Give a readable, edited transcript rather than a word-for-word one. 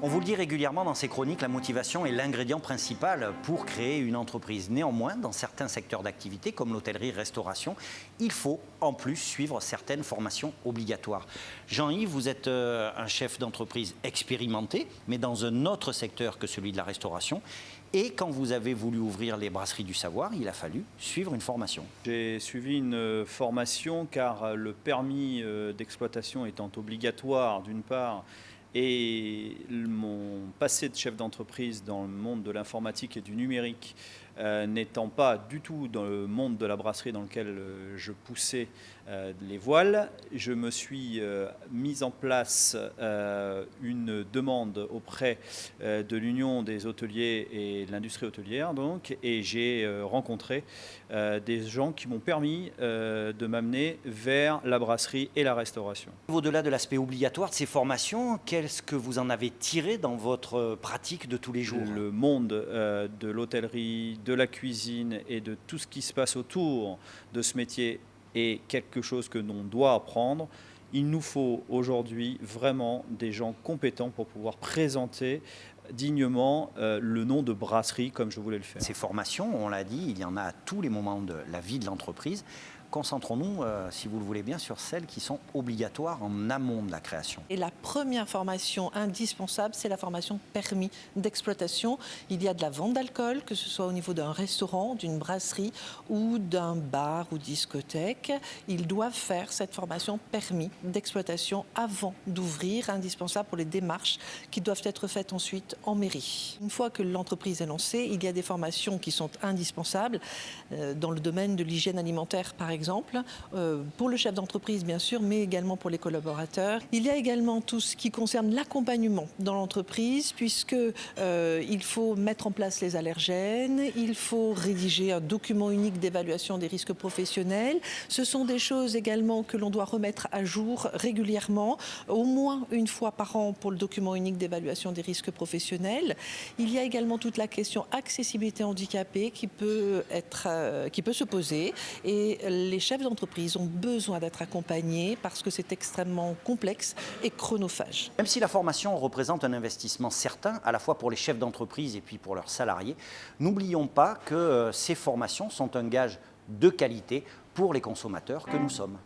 On vous le dit régulièrement dans ces chroniques, la motivation est l'ingrédient principal pour créer une entreprise. Néanmoins, dans certains secteurs d'activité, comme l'hôtellerie-restauration, il faut en plus suivre certaines formations obligatoires. Jean-Yves, vous êtes un chef d'entreprise expérimenté, mais dans un autre secteur que celui de la restauration. Et quand vous avez voulu ouvrir les brasseries du savoir, il a fallu suivre une formation. J'ai suivi une formation car le permis d'exploitation étant obligatoire d'une part, et mon passé de chef d'entreprise dans le monde de l'informatique et du numérique n'étant pas du tout dans le monde de la brasserie dans lequel je poussais les voiles, je me suis mis en place une demande auprès de l'Union des hôteliers et de l'industrie hôtelière, donc, et j'ai rencontré des gens qui m'ont permis de m'amener vers la brasserie et la restauration. Au-delà de l'aspect obligatoire de ces formations, qu'est-ce que vous en avez tiré dans votre pratique de tous les jours? Le monde de l'hôtellerie, de la cuisine et de tout ce qui se passe autour de ce métier est quelque chose que l'on doit apprendre. Il nous faut aujourd'hui vraiment des gens compétents pour pouvoir présenter dignement le nom de brasserie comme je voulais le faire. Ces formations, on l'a dit, il y en a à tous les moments de la vie de l'entreprise. Concentrons-nous, si vous le voulez bien, sur celles qui sont obligatoires en amont de la création. Et la première formation indispensable, c'est la formation permis d'exploitation. Il y a de la vente d'alcool, que ce soit au niveau d'un restaurant, d'une brasserie ou d'un bar ou discothèque. Ils doivent faire cette formation permis d'exploitation avant d'ouvrir, indispensable pour les démarches qui doivent être faites ensuite en mairie. Une fois que l'entreprise est lancée, il y a des formations qui sont indispensables dans le domaine de l'hygiène alimentaire, par exemple, pour le chef d'entreprise bien sûr, mais également pour les collaborateurs. Il y a également tout ce qui concerne l'accompagnement dans l'entreprise, puisque il faut mettre en place les allergènes, il faut rédiger un document unique d'évaluation des risques professionnels. Ce sont des choses également que l'on doit remettre à jour régulièrement, au moins une fois par an pour le document unique d'évaluation des risques professionnels. Il y a également toute la question accessibilité handicapée qui peut se poser, et les chefs d'entreprise ont besoin d'être accompagnés parce que c'est extrêmement complexe et chronophage. Même si la formation représente un investissement certain, à la fois pour les chefs d'entreprise et puis pour leurs salariés, n'oublions pas que ces formations sont un gage de qualité pour les consommateurs que nous sommes.